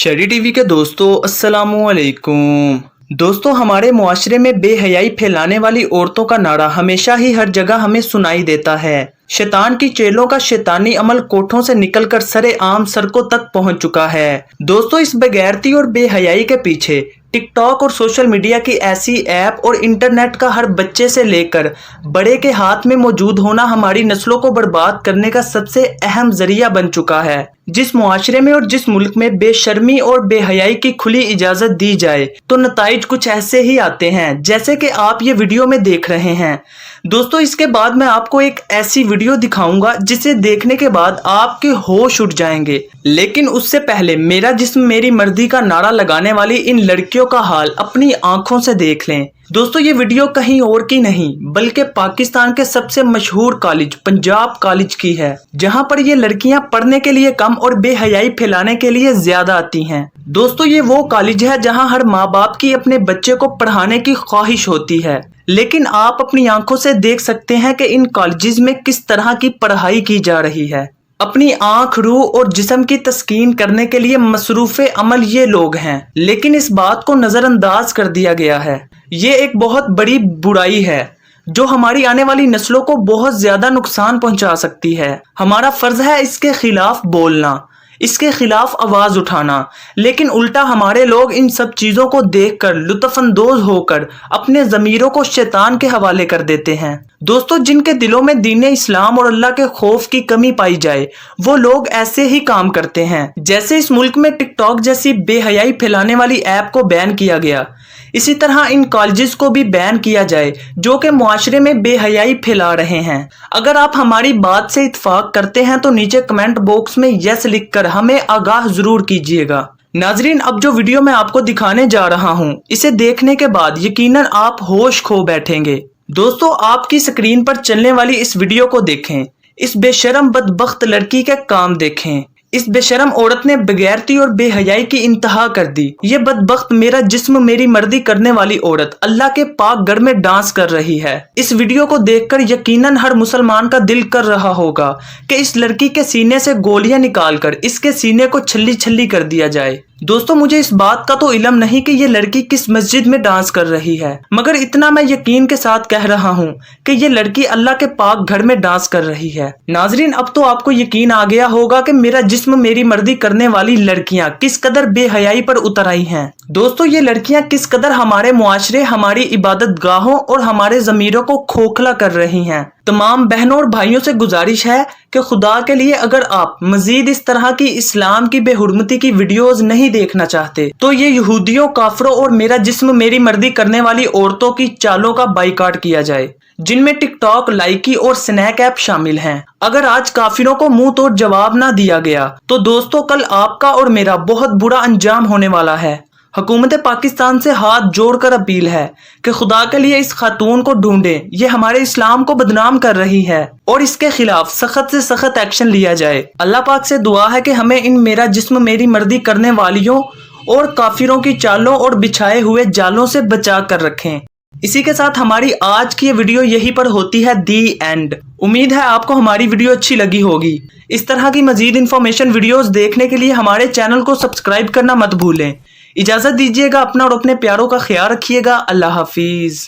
शरी टीवी के दोस्तों अस्सलामुअलैकुम। दोस्तों, हमारे मुआशरे में बेहयाई फैलाने वाली औरतों का नारा हमेशा ही हर जगह हमें सुनाई देता है। शैतान की चेलों का शैतानी अमल कोठों से निकलकर सरेआम सड़कों तक पहुंच चुका है। दोस्तों, इस बेगैरती और बेहयाई के पीछे टिकटॉक और सोशल मीडिया की ऐसी ऐप और इंटरनेट का हर बच्चे से लेकर बड़े के हाथ में मौजूद होना हमारी नस्लों को बर्बाद करने का सबसे अहम जरिया बन चुका है। जिस मुआशरे में और जिस मुल्क में बेशर्मी और बेहयाई की खुली इजाजत दी जाए तो नताइज कुछ ऐसे ही आते हैं जैसे कि आप ये वीडियो में देख रहे हैं। दोस्तों, इसके बाद मैं आपको एक ऐसी वीडियो दिखाऊंगा जिसे देखने के बाद आपके होश उड़ जाएंगे। लेकिन उससे पहले मेरा जिस्म मेरी मर्जी का नारा लगाने वाली इन लड़कियों का हाल अपनी आंखों से देख लें। दोस्तों, ये वीडियो कहीं और की नहीं बल्कि पाकिस्तान के सबसे मशहूर कॉलेज पंजाब कॉलेज की है, जहां पर ये लड़कियां पढ़ने के लिए कम और बेहयाई फैलाने के लिए ज्यादा आती हैं। दोस्तों, ये वो कॉलेज है जहां हर माँ बाप की अपने बच्चे को पढ़ाने की ख्वाहिश होती है, लेकिन आप अपनी आंखों से देख सकते हैं कि इन कॉलेजेस में किस तरह की पढ़ाई की जा रही है। अपनी आंख, रूह और जिस्म की तस्कीन करने के लिए मसरूफे अमल ये लोग हैं, लेकिन इस बात को नजरअंदाज कर दिया गया है। ये एक बहुत बड़ी बुराई है जो हमारी आने वाली नस्लों को बहुत ज्यादा नुकसान पहुंचा सकती है। हमारा फर्ज है इसके खिलाफ बोलना, इसके खिलाफ आवाज उठाना, लेकिन उल्टा हमारे लोग इन सब चीजों को देखकर लुत्फअंदोज होकर अपने जमीरों को शैतान के हवाले कर देते हैं। दोस्तों, जिनके दिलों में दीन इस्लाम और अल्लाह के खौफ की कमी पाई जाए वो लोग ऐसे ही काम करते हैं। जैसे इस मुल्क में टिकटॉक जैसी बेहयाई फैलाने वाली ऐप को बैन किया गया, इसी तरह इन कॉलेजेस को भी बैन किया जाए जो कि मुआशरे में बेहयाई फैला रहे हैं। अगर आप हमारी बात से इत्फाक करते हैं तो नीचे कमेंट बॉक्स में यस लिखकर हमें आगाह जरूर कीजिएगा। नाजरीन, अब जो वीडियो मैं आपको दिखाने जा रहा हूँ इसे देखने के बाद यकीनन आप होश खो बैठेंगे। दोस्तों, आपकी स्क्रीन पर चलने वाली इस वीडियो को देखें। इस बेशरम बदबख्त लड़की के काम देखें। इस बेशरम औरत ने बेगैरती और बेहयाई की इंतहा कर दी। ये बदबख्त मेरा जिस्म मेरी मर्जी करने वाली औरत अल्लाह के पाक घर में डांस कर रही है। इस वीडियो को देखकर यकीनन हर मुसलमान का दिल कर रहा होगा कि इस लड़की के सीने से गोलियां निकालकर इसके सीने को छल्ली छल्ली कर दिया जाए। दोस्तों, मुझे इस बात का तो इल्म नहीं कि ये लड़की किस मस्जिद में डांस कर रही है, मगर इतना मैं यकीन के साथ कह रहा हूँ कि ये लड़की अल्लाह के पाक घर में डांस कर रही है। नाजरीन, अब तो आपको यकीन आ गया होगा कि मेरा जिस्म मेरी मर्जी करने वाली लड़कियां किस कदर बेहयाई पर उतर आई हैं। दोस्तों, ये लड़कियां किस कदर हमारे मुआशरे, हमारी इबादत गाहों और हमारे जमीरों को खोखला कर रही हैं। तमाम बहनों और भाइयों से गुजारिश है कि खुदा के लिए अगर आप मजीद इस तरह की इस्लाम की बेहुरमती की वीडियोस नहीं देखना चाहते तो ये यहूदियों, काफरों और मेरा जिस्म मेरी मर्जी करने वाली औरतों की चालों का बाइकाट किया जाए, जिनमें टिकटॉक, लाइकी और स्नैक ऐप शामिल हैं। अगर आज काफिरों को मुंह तोड़ जवाब ना दिया गया तो दोस्तों कल आपका और मेरा बहुत बुरा अंजाम होने वाला है। हुकूमत पाकिस्तान से हाथ जोड़कर अपील है कि खुदा के लिए इस खातून को ढूंढें। ये हमारे इस्लाम को बदनाम कर रही है और इसके खिलाफ सख्त से सख्त एक्शन लिया जाए। अल्लाह पाक से दुआ है कि हमें इन मेरा जिस्म मेरी मर्जी करने वालियों और काफिरों की चालों और बिछाए हुए जालों से बचा कर रखें। इसी के साथ हमारी आज की ये वीडियो यहीं पर होती है दी एंड। उम्मीद है आपको हमारी वीडियो अच्छी लगी होगी। इस तरह की मजीद इंफॉर्मेशन वीडियोस देखने के लिए हमारे चैनल को सब्सक्राइब करना मत भूलें। इजाजत दीजिएगा, अपना और अपने प्यारों का ख्याल रखिएगा। अल्लाह हाफिज।